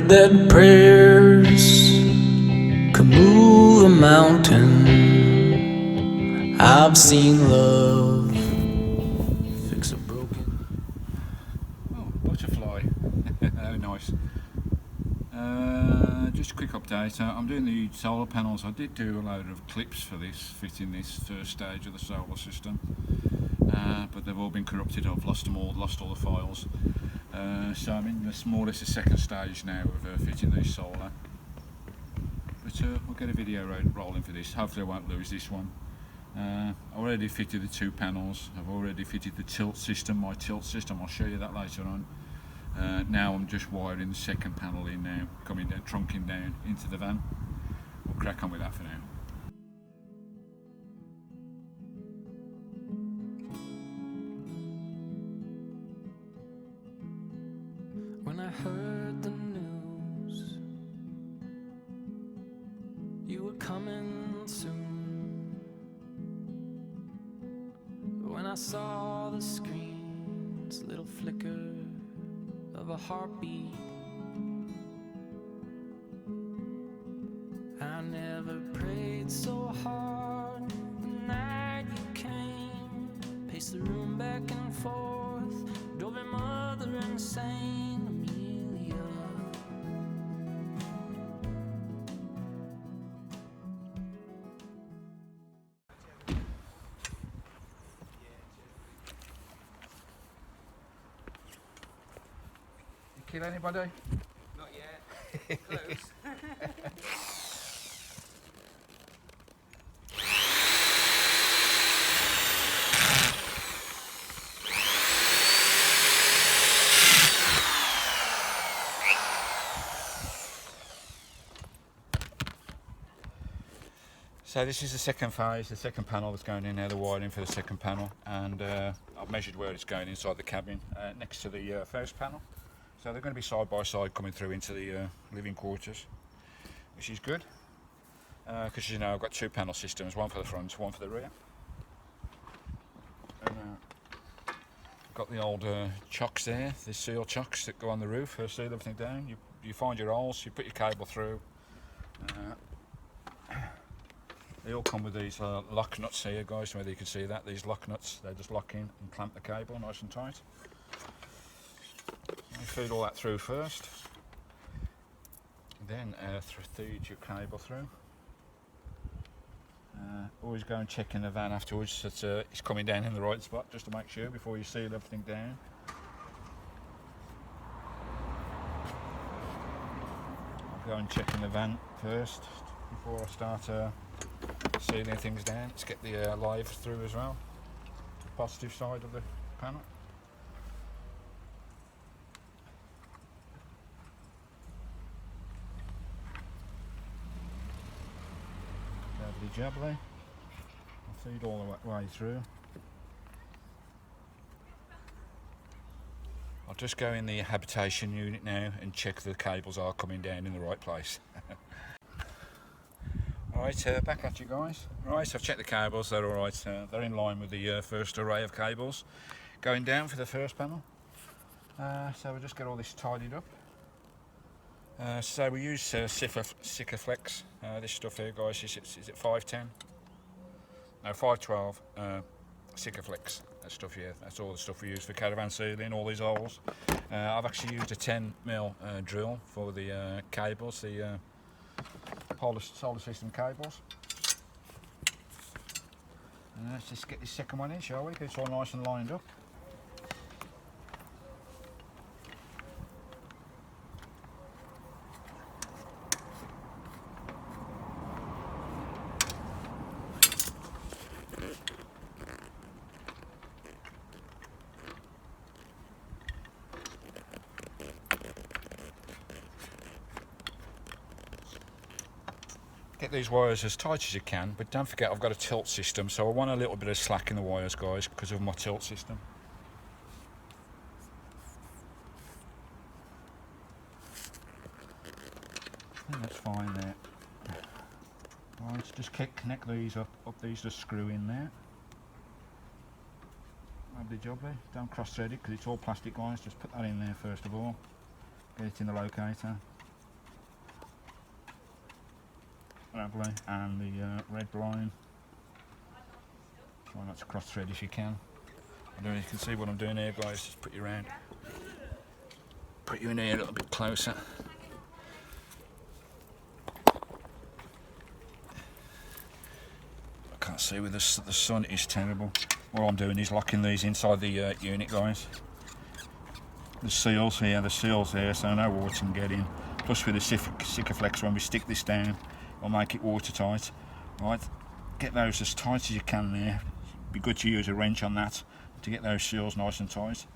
heard that prayers can move a mountain. I've seen love fix a broken... Oh, butterfly. Very nice. Just a quick update. I'm doing the solar panels. I did do a load of clips for this, fitting this first stage of the solar system, but they've all been corrupted. I've lost them all, lost all the files. So I'm in more or less the second stage now of fitting these solar. But we'll get a video rolling for this. Hopefully I won't lose this one. I already fitted the 2 panels. I've already fitted the tilt system, my tilt system. I'll show you that later on. Now I'm just wiring the second panel in now, coming down, trunking down into the van. We'll crack on with that for now. When I heard the news, you were coming soon. When I saw the screen's little flicker of a heartbeat, I never prayed so hard the night you came. Paced the room back and forth, drove your mother insane. Amelia, You kill anybody? Not yet. Close. So this is the second phase, the second panel that's going in there, the wiring for the second panel, and I've measured where it's going inside the cabin next to the first panel. So they're going to be side by side coming through into the living quarters, which is good, because you know I've got 2 panel systems, one for the front, one for the rear. And, I've got the old chocks there, the seal chocks that go on the roof, seal everything down. You find your holes, you put your cable through. They all come with these lock nuts here, guys, whether you can see that. These lock nuts, they just lock in and clamp the cable nice and tight. You feed all that through first, then feed your cable through. Always go and check in the van afterwards that it's coming down in the right spot, just to make sure before you seal everything down. I'll go and check in the van first before I start sealing things down. Let's get the live through as well, the positive side of the panel. Jabbly jabbly. I'll feed all the way through. I'll just go in the habitation unit now and check the cables are coming down in the right place. Right, back at you guys. Right, I've checked the cables, they're alright, they're in line with the first array of cables going down for the first panel. So we'll just get all this tidied up. So we use Sikaflex, this stuff here, guys, is it 510? No, 512 Sikaflex, that stuff here, that's all the stuff we use for caravan sealing, all these holes. I've actually used a 10mm drill for the cables, the solar system cables. Let's just get this second one in, shall we? Get it all nice and lined up. Get these wires as tight as you can, but don't forget I've got a tilt system, so I want a little bit of slack in the wires, guys, because of my tilt system. I think that's fine there. Right, just connect these up these just screw in there. Lovely jubbly. Don't cross thread it because it's all plastic, guys. Just put that in there first of all. Get it in the locator. lovely, and the red line. Try not to cross thread if you can. I don't know if you can see what I'm doing here, guys. Just put you around, put you in here a little bit closer. I can't see with the sun is terrible. What I'm doing is locking these inside the unit, guys. The seals here, the seals there, so no water can get in. Plus with the Sikaflex, when we stick this down, it'll make it watertight. Right, get those as tight as you can there. It'd be good to use a wrench on that to get those seals nice and tight.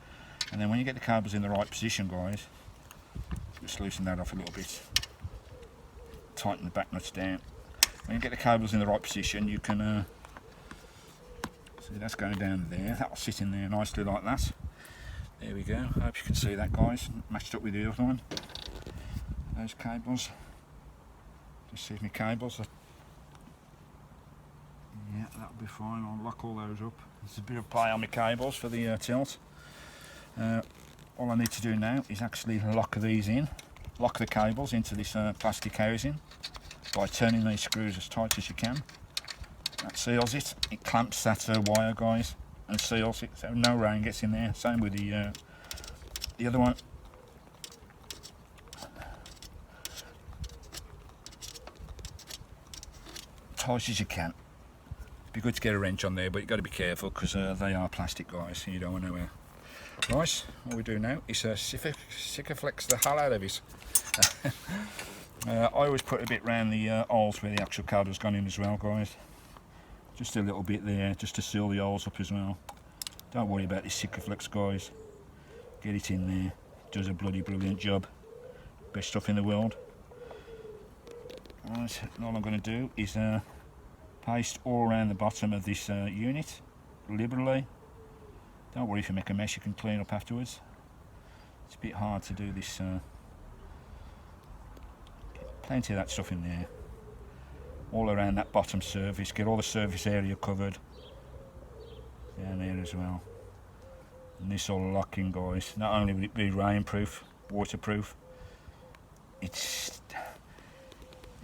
And then when you get the cables in the right position, guys, just loosen that off a little bit. Tighten the back nuts down. When you get the cables in the right position, you can see that's going down there. That'll sit in there nicely like that. There we go. I hope you can see that, guys. Matched up with the other one. Those cables. Just see my cables. Yeah, that'll be fine. I'll lock all those up. There's a bit of play on my cables for the tilt. All I need to do now is actually lock these in. Lock the cables into this plastic housing by turning these screws as tight as you can. That seals it. It clamps that wire, guys, and seals it, so no rain gets in there. Same with the other one. Tight as you can. It'd be good to get a wrench on there, but you've got to be careful because they are plastic, guys, and you don't want to Right, what we do now is Sikaflex the hell out of it. I always put a bit round the holes where the actual cable's gone in as well, guys. Just a little bit there, just to seal the holes up as well. Don't worry about this Sikaflex, guys. Get it in there. It does a bloody brilliant job. Best stuff in the world. Right, and all I'm going to do is paste all around the bottom of this unit, liberally. Don't worry if you make a mess, you can clean up afterwards. It's a bit hard to do this. Plenty of that stuff in there. All around that bottom surface, get all the surface area covered. Down there as well. And this all locking, guys. Not only will it be rainproof, waterproof, it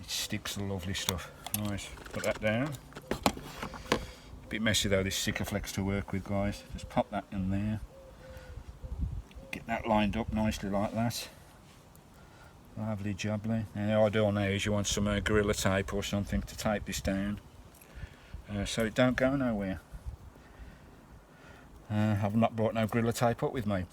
sticks lovely stuff. Nice. Put that down. A bit messy though, this Sikaflex to work with, guys. Just pop that in there. Get that lined up nicely like that. Lovely jubbly. And the ideal now is you want some Gorilla tape or something to tape this down, so it don't go nowhere. I've not brought no Gorilla tape up with me.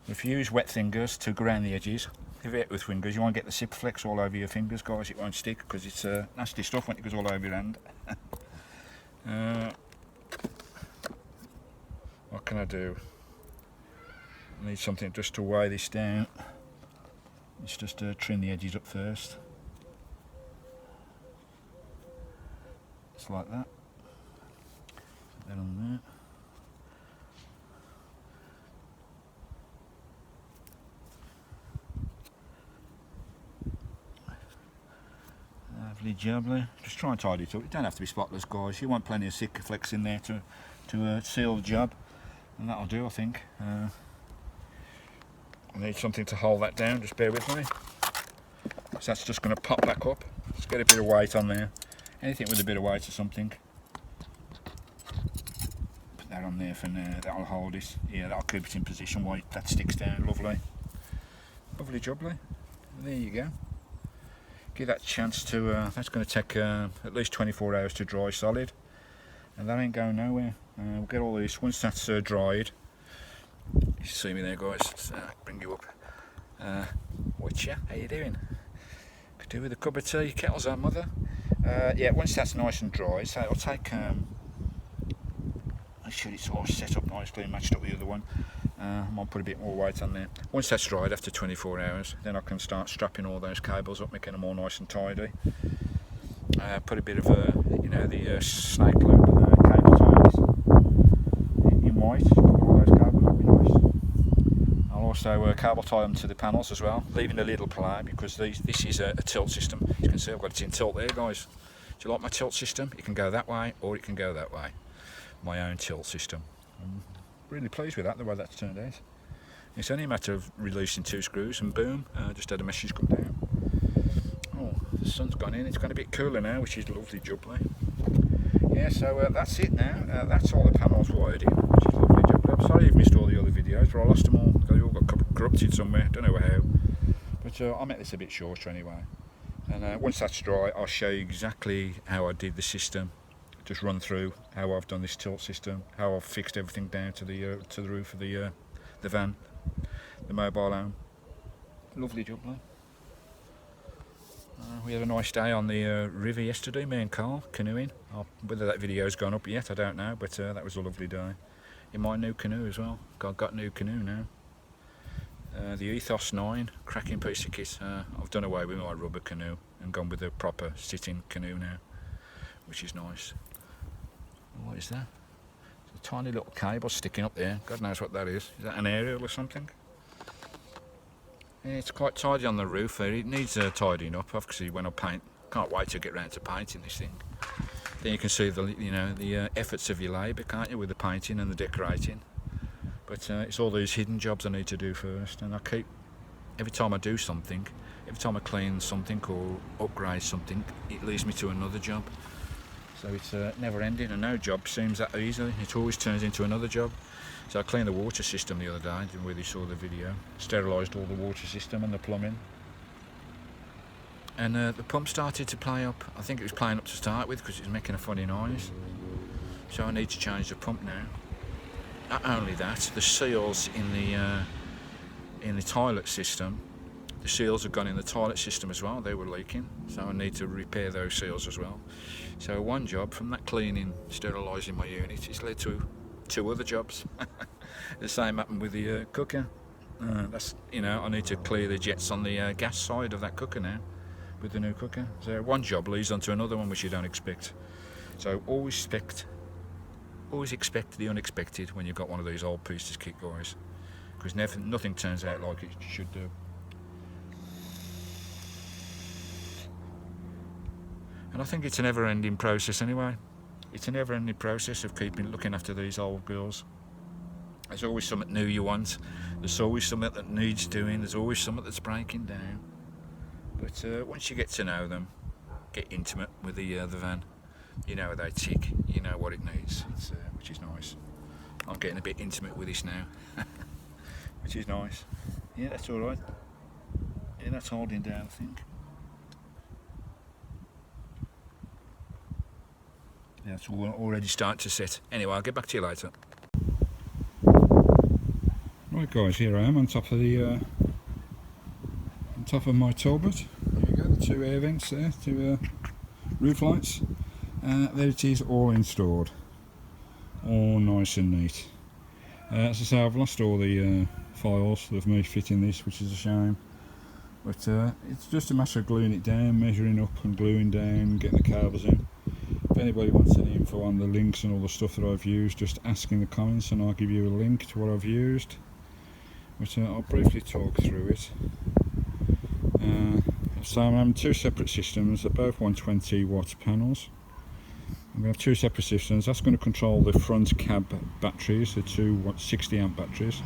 If you use wet fingers to go around the edges, if you hit with fingers, you won't get the Sikaflex all over your fingers, guys. It won't stick because it's nasty stuff when it goes all over your hand. What can I do? I need something just to weigh this down. Let's just trim the edges up first. Just like that. Put that on there. Lovely jubbly. Just try and tidy it up. You don't have to be spotless, guys. You want plenty of Sikaflex in there to seal the job, and that'll do, I think. I need something to hold that down. Just bear with me. So that's just going to pop back up. Just get a bit of weight on there. Anything with a bit of weight or something. Put that on there for now. That'll hold it. Yeah, that'll keep it in position while that sticks down. Lovely. Lovely jubbly. There you go. Give that a chance to, that's going to take at least 24 hours to dry solid, and that ain't going nowhere. We'll get all this, once that's dried. You see me there, guys. Let's bring you up. Whatcha? How you doing? Could do with a cup of tea. Kettle's on, mother. Yeah, once that's nice and dry, so it'll take, make sure it's all set up nicely and matched up with the other one. I might put a bit more weight on there. Once that's dried, after 24 hours, then I can start strapping all those cables up, making them all nice and tidy. Put a bit of, you know, the snake loop cable ties in white. Cover all those cables, that'd be nice. I'll also cable tie them to the panels as well, leaving a little play because this is a tilt system. As you can see, I've got it in tilt there, guys. Do you like my tilt system? It can go that way or it can go that way. My own tilt system. Really pleased with that, the way that's turned out. It's only a matter of releasing 2 screws and boom, just had a message come down. Oh, the sun's gone in, it's gone a bit cooler now, which is lovely jubbly. Yeah, so that's it now. That's all the panels wired in, which is lovely jubbly. I'm sorry you've missed all the other videos, but I lost them all. They all got corrupted somewhere, don't know how. But I'll make this a bit shorter anyway. And once that's dry, I'll show you exactly how I did the system. Just run through how I've done this tilt system, how I've fixed everything down to the roof of the van, the mobile home. Lovely jubbly. We had a nice day on the river yesterday, me and Carl, canoeing. Whether that video's gone up yet, I don't know, but that was a lovely day. In my new canoe as well. Got a new canoe now. The Ethos 9, cracking piece of kit. I've done away with my rubber canoe and gone with a proper sitting canoe now, which is nice. What is that? It's a tiny little cable sticking up there. God knows what that is. Is that an aerial or something? Yeah, it's quite tidy on the roof there. It needs tidying up. Obviously, when I paint, can't wait to get round to painting this thing. Then you can see the efforts of your labour, can't you, with the painting and the decorating. But it's all these hidden jobs I need to do first, and I keep, every time I do something, every time I clean something or upgrade something, it leads me to another job. So it's never ending, and no job seems that easy. It always turns into another job. So I cleaned the water system the other day, didn't really saw the video. Sterilised all the water system and the plumbing. And the pump started to play up. I think it was playing up to start with because it was making a funny noise. So I need to change the pump now. Not only that, the seals in the toilet system, the seals have gone in the toilet system as well. They were leaking, so I need to repair those seals as well. So one job from that cleaning, sterilising my unit, it's led to 2 other jobs. The same happened with the cooker. That's, I need to clear the jets on the gas side of that cooker now with the new cooker. So one job leads on to another one which you don't expect. So always expect the unexpected when you've got one of these old pieces of kit, guys, because nothing turns out like it should do. And I think it's a never-ending process anyway. It's a never-ending process of looking after these old girls. There's always something new you want. There's always something that needs doing. There's always something that's breaking down. But once you get to know them, get intimate with the van, you know how they tick, you know what it needs, which is nice. I'm getting a bit intimate with this now, which is nice. Yeah, that's all right. Yeah, that's holding down, I think. Yeah, it's all already starting to set. Anyway, I'll get back to you later. Right, guys, here I am on top of my Talbot. There you go, the 2 air vents there, 2 roof lights. There it is, all installed, all nice and neat. As I say, I've lost all the files of me fitting this, which is a shame. But it's just a matter of gluing it down, measuring up and gluing down, getting the cables in. If anybody wants any info on the links and all the stuff that I've used, just ask in the comments and I'll give you a link to what I've used. But I'll briefly talk through it. So I'm having 2 separate systems. They're both 120 watt panels. I'm going to have 2 separate systems. That's going to control the front cab batteries, the 2 60 amp batteries.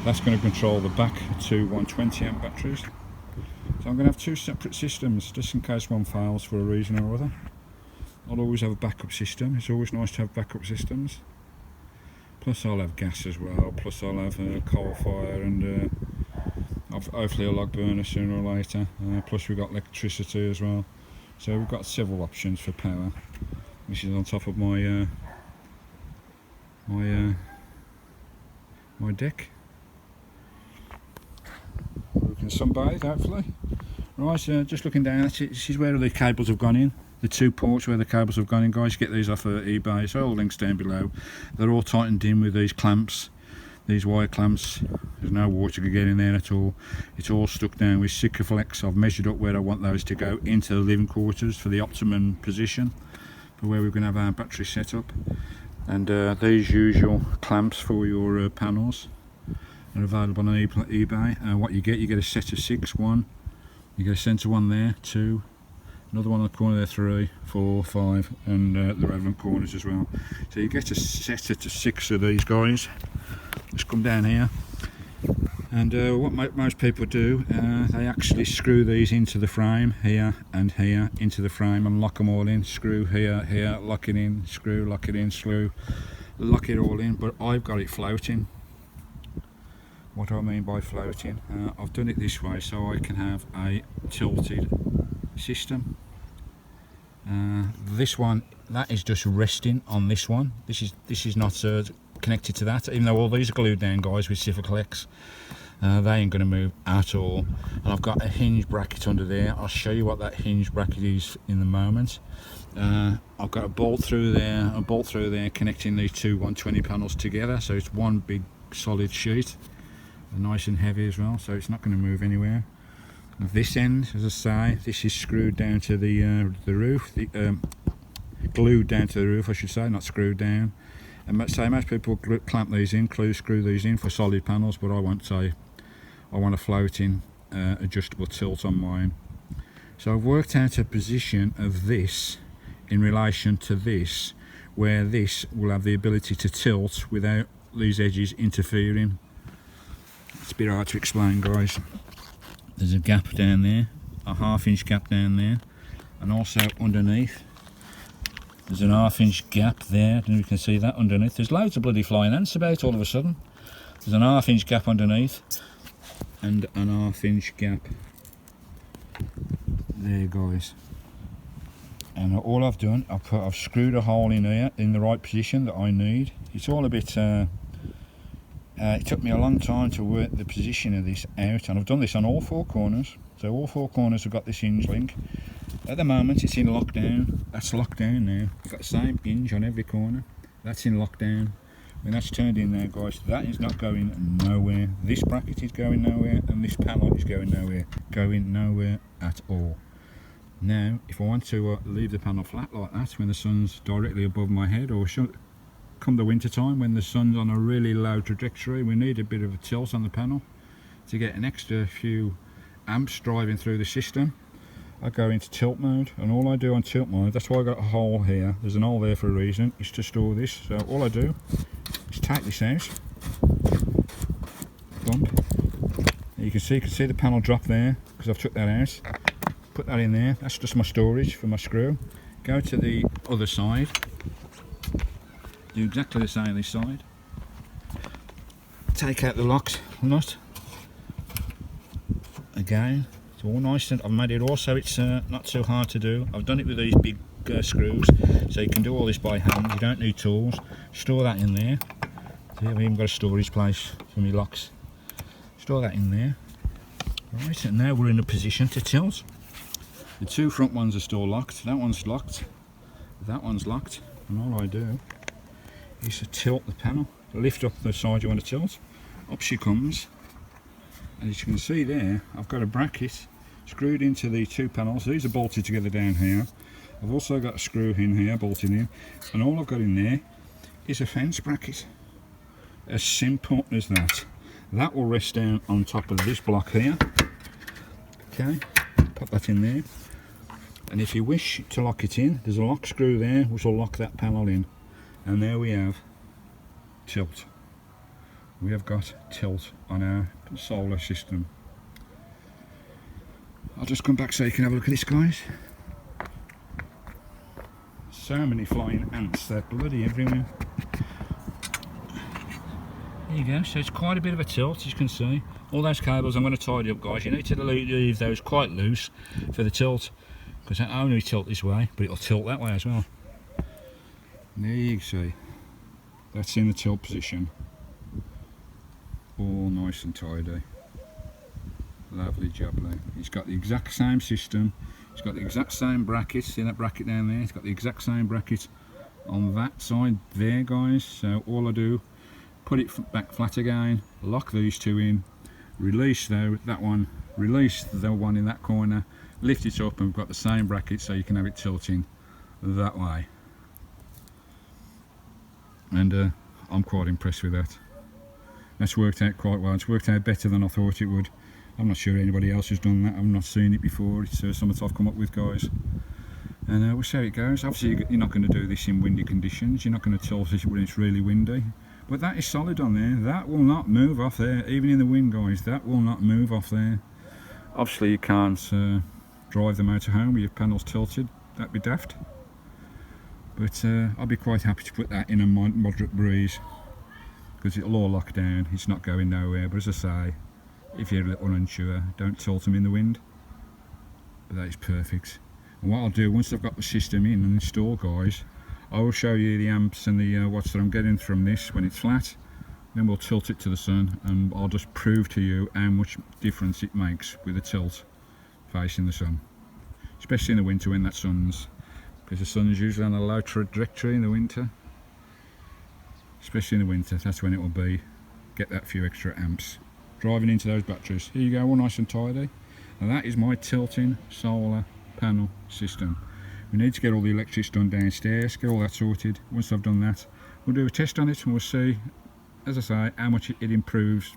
That's going to control the back 2 120 amp batteries. So I'm going to have 2 separate systems just in case one fails for a reason or other. I'll always have a backup system. It's always nice to have backup systems. Plus I'll have gas as well. Plus I'll have coal fire and hopefully a log burner sooner or later. Plus we've got electricity as well. So we've got several options for power. This is on top of my my deck. We can sunbathe hopefully. Right, just looking down, this is where the cables have gone in. The 2 ports where the cables have gone in, guys. You get these off of eBay, so all the links down below. They're all tightened in with these clamps, these wire clamps. There's no water to get in there at all. It's all stuck down with Sikaflex. I've measured up where I want those to go into the living quarters for the optimum position for where we're going to have our battery set up. And these usual clamps for your panels are available on eBay. What you get a set of 6. 1, you get a centre one there, 2, another one on the corner there, 3, 4, 5, and the relevant corners as well. So you get a set of 6 of these guys. Just come down here. And what most people do, they actually screw these into the frame here and here into the frame and lock them all in. Screw here, here, lock it in, screw, lock it in, screw, lock it all in. But I've got it floating. What do I mean by floating? I've done it this way so I can have a tilted system. This one, that is just resting on this one. This is not connected to that, even though all these are glued down, guys, with Cifaclex. They ain't going to move at all. And I've got a hinge bracket under there. I'll show you what that hinge bracket is in a moment. I've got a bolt through there, connecting these two 120 panels together, so it's one big solid sheet, nice and heavy as well, so it's not going to move anywhere. This end, as I say, this is screwed down to the roof, glued down to the roof, I should say, not screwed down. And say most people clamp these in, screw these in for solid panels, but I won't say. I want a floating adjustable tilt on mine. So I've worked out a position of this in relation to this, where this will have the ability to tilt without these edges interfering. It's a bit hard to explain, guys. There's a gap down there, a half-inch gap down there, and also underneath there's an half-inch gap there. And you can see that underneath. There's loads of bloody flying ants about all of a sudden. There's an half-inch gap underneath and an half-inch gap there, guys. And all I've done, I've screwed a hole in here in the right position that I need. It's all a bit it took me a long time to work the position of this out, and I've done this on all four corners. So all four corners have got this hinge link. At the moment it's in lockdown. That's locked down now. We've got the same hinge on every corner. That's in lockdown. When that's turned in there, guys, that is not going nowhere. This bracket is going nowhere, and this panel is going nowhere at all. Now, if I want to leave the panel flat like that when the sun's directly above my head, or come the winter time when the sun's on a really low trajectory, we need a bit of a tilt on the panel to get an extra few amps driving through the system. I go into tilt mode, and all I do on tilt mode, that's why I got a hole here, there's an hole there for a reason, is to store this. So all I do is take this out, bump. You can see the panel drop there because I've took that out. Put that in there, that's just my storage for my screw. Go to the other side, do exactly the same this side. Take out the locks nut. Again, it's all nice, and I've made it all so it's not too hard to do. I've done it with these big screws, so you can do all this by hand. You don't need tools. Store that in there. See, I've even got a storage place for my locks. Store that in there. Right, and now we're in a position to tilt. The two front ones are still locked. That one's locked. That one's locked. And all I do is to tilt the panel. Lift up the side you want to tilt. Up she comes. And as you can see there, I've got a bracket screwed into the two panels. These are bolted together down here. I've also got a screw in here, bolted in. And all I've got in there is a fence bracket. As simple as that. That will rest down on top of this block here. Okay, pop that in there. And if you wish to lock it in, there's a lock screw there which will lock that panel in. And there we have tilt. We have got tilt on our solar system. I'll just come back so you can have a look at this, guys. So many flying ants, they're bloody everywhere. There you go, so it's quite a bit of a tilt, as you can see. All those cables I'm going to tidy up, guys. You need to leave those quite loose for the tilt, because I only tilt this way, but it'll tilt that way as well. There you see, that's in the tilt position. All nice and tidy. Lovely jubbly. It's got the exact same system. It's got the exact same bracket. See that bracket down there? It's got the exact same bracket on that side there, guys. So all I do, put it back flat again, lock these two in, release that one, release the one in that corner, lift it up, and we've got the same bracket so you can have it tilting that way. And I'm quite impressed with that. That's worked out quite well. It's worked out better than I thought it would. I'm not sure anybody else has done that. I've not seen it before. It's something I've come up with, guys. And we'll see how it goes. Obviously you're not going to do this in windy conditions. You're not going to tilt it when it's really windy. But that is solid on there. That will not move off there, even in the wind, guys. That will not move off there. Obviously you can't drive the motorhome with your panels tilted. That'd be daft. But I'll be quite happy to put that in a moderate breeze, because it'll all lock down. It's not going nowhere. But as I say, if you're a little unsure, don't tilt them in the wind. But that is perfect. And what I'll do, once I've got the system in and installed, guys, I will show you the amps and the watts that I'm getting from this when it's flat. Then we'll tilt it to the sun, and I'll just prove to you how much difference it makes with the tilt facing the sun, especially in the winter when that sun's, because the sun's usually on a low trajectory in the winter. Especially in the winter, that's when it will be. Get that few extra amps driving into those batteries. Here you go, all nice and tidy. And that is my tilting solar panel system. We need to get all the electrics done downstairs, get all that sorted. Once I've done that, we'll do a test on it, and we'll see, as I say, how much it improves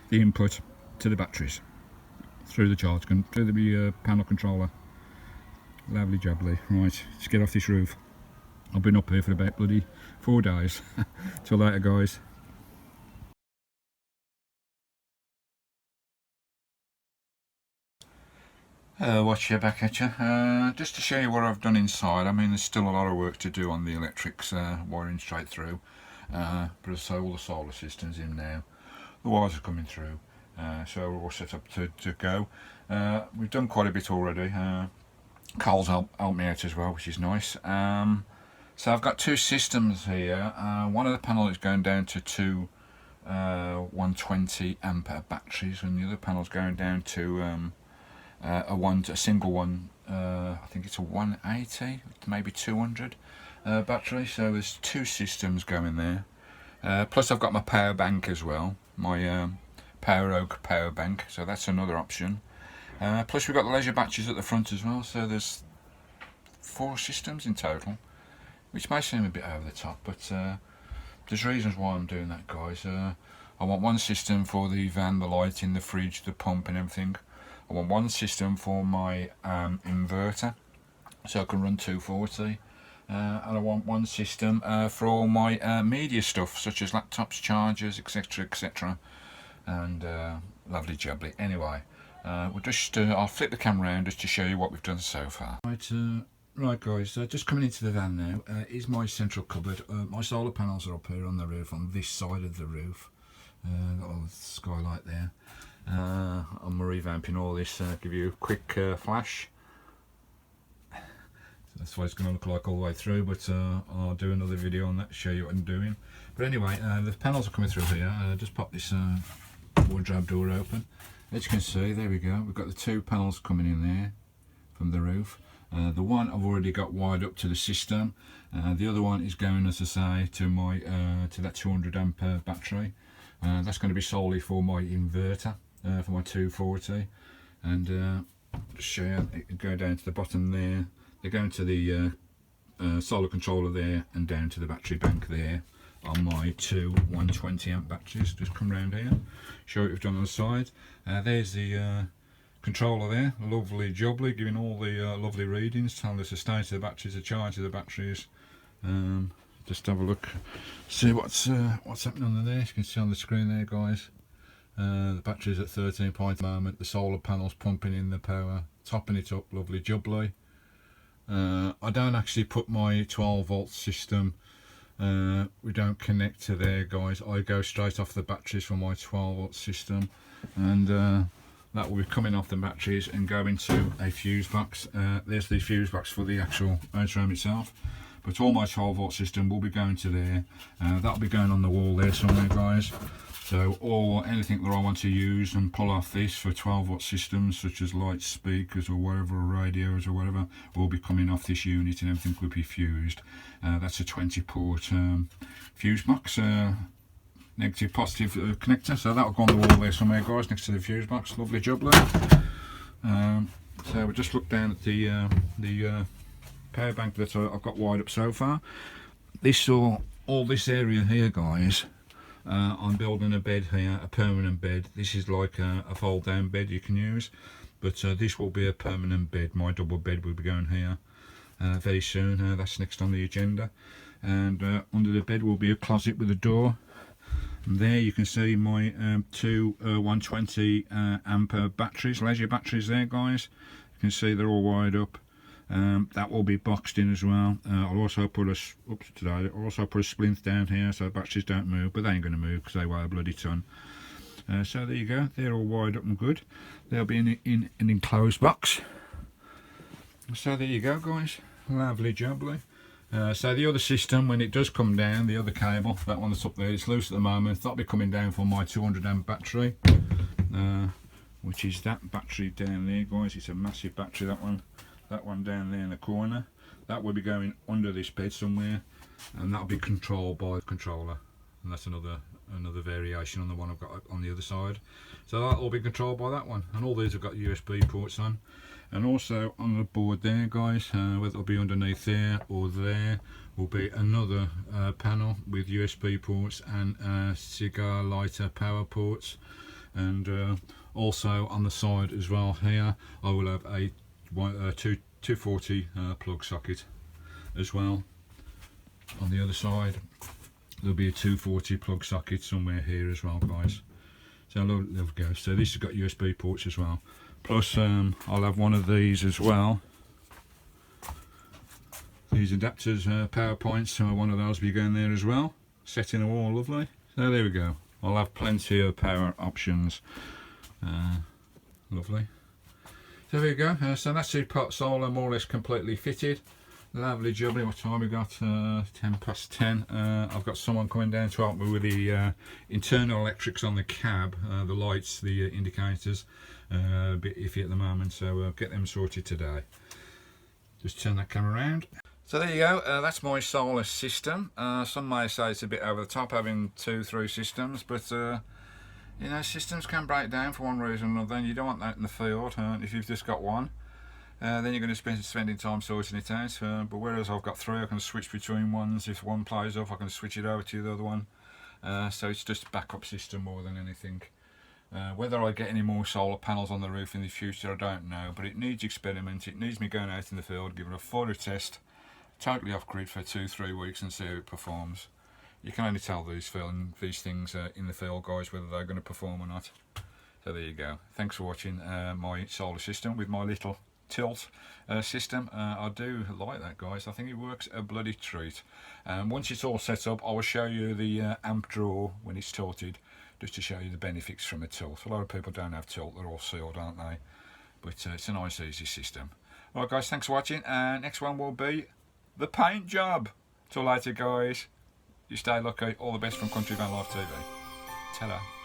the input to the batteries through the charge gun, through the panel controller. Lovely jubbly. Right, let's get off this roof. I've been up here for about bloody 4 days. Till later, guys. Watch you back at you. Just to show you what I've done inside. I mean, there's still a lot of work to do on the electrics, wiring straight through. But so all the solar systems in now. The wires are coming through, so we're all set up to go. We've done quite a bit already. Carl's helped me out as well, which is nice. So I've got 2 systems here. One of the panels is going down to 2 120 ampere batteries, and the other panel's going down to a single one. I think it's a 180, maybe 200 battery. So there's 2 systems going there. Plus I've got my power bank as well, my Power Oak power bank. So that's another option. Plus we've got the leisure batteries at the front as well. So there's 4 systems in total, which may seem a bit over the top, but there's reasons why I'm doing that, guys. I want one system for the van, the lighting, the fridge, the pump and everything. I want one system for my inverter, so I can run 240, and I want one system for all my media stuff, such as laptops, chargers, etc, etc, and lovely jubbly. Anyway, we'll just I'll flip the camera around just to show you what we've done so far. Right guys, just coming into the van now, is my central cupboard. My solar panels are up here on the roof, on this side of the roof. Got a little skylight there. I'm revamping all this, give you a quick flash. That's what it's going to look like all the way through, but I'll do another video on that to show you what I'm doing. But anyway, the panels are coming through here. Just pop this wardrobe door open. As you can see, there we go, we've got the 2 panels coming in there from the roof. The one I've already got wired up to the system. The other one is going, as I say, to my to that 200 ampere battery. That's going to be solely for my inverter, for my 240. And just show you, it go down to the bottom there. They're going to the solar controller there, and down to the battery bank there on my 2 120 amp batteries. Just come round here, show you what we've done on the side. There's the controller there, lovely jubbly, giving all the lovely readings, telling us the state of the batteries, the charge of the batteries. Just have a look, see what's happening on there. As you can see on the screen there, guys, the battery's at 13 point at the moment. The solar panel's pumping in the power, topping it up, lovely jubbly. I don't actually put my 12 volt system, we don't connect to there, guys. I go straight off the batteries for my 12 volt system, and that will be coming off the batteries and go into a fuse box. There's the fuse box for the actual motorhome itself, but all my 12 volt system will be going to there. That'll be going on the wall there somewhere, guys. So anything that I want to use and pull off this for 12 volt systems, such as lights, speakers or whatever, or radios or whatever, will be coming off this unit, and everything will be fused. That's a 20 port fuse box, negative positive connector, so that'll go on the wall there somewhere, guys, next to the fuse box. Lovely jubbly. So we just look down at the power bank that I've got wired up so far. All this area here, guys, I'm building a bed here, a permanent bed. This is like a fold down bed you can use, but this will be a permanent bed. My double bed will be going here very soon. That's next on the agenda. and under the bed will be a closet with a door. And there you can see my two 120 ampere batteries, leisure batteries there, guys. You can see they're all wired up. That will be boxed in as well. I'll also put a splint down here so the batteries don't move, but they ain't going to move because they weigh a bloody ton. So there you go, they're all wired up and good. They'll be in an enclosed box. So there you go, guys, lovely jubbly. So the other system, when it does come down, the other cable, that one that's up there, it's loose at the moment. That'll be coming down for my 200 amp battery, which is that battery down there, guys. It's a massive battery, that one down there in the corner. That will be going under this bed somewhere, and that'll be controlled by the controller. And that's another variation on the one I've got on the other side. So that'll be controlled by that one, and all these have got USB ports on. And also on the board there, guys, whether it'll be underneath there or there, will be another panel with USB ports and cigar lighter power ports. And also on the side as well here, I will have a 240 plug socket as well. On the other side, there'll be a 240 plug socket somewhere here as well, guys. So there we go. So this has got USB ports as well. Plus I'll have one of these as well. These adapters, power points, so one of those will be going there as well. Set in a wall, lovely. So there we go. I'll have plenty of power options. Lovely. So there we go. So that's the pot solar more or less completely fitted. Lovely jubbly. What time we got? 10 past 10. I've got someone coming down to help me with the internal electrics on the cab, the lights, the indicators. A bit iffy at the moment, so get them sorted today. Just turn that camera around. So there you go. That's my solar system. Some may say it's a bit over the top having 2-3 systems, but you know, systems can break down for one reason or another, and you don't want that in the field. If you've just got one, then you're going to be spending time sorting it out. But whereas I've got 3, I can switch between ones. If one plays off, I can switch it over to the other one. So it's just a backup system more than anything. Whether I get any more solar panels on the roof in the future, I don't know, but it needs experiment. It needs me going out in the field, giving a full test, totally off grid for 2-3 weeks and see how it performs. You can only tell these things in the field, guys, whether they're going to perform or not. So there you go. Thanks for watching my solar system with my little tilt system. I do like that, guys. I think it works a bloody treat. Once it's all set up, I will show you the amp drawer when it's tilted, just to show you the benefits from a tilt. A lot of people don't have tilt, they're all sealed, aren't they? But it's a nice easy system. Alright guys, thanks for watching. Next one will be the paint job. Till later guys, you stay lucky. All the best from Country Vanlife TV. Ta-da.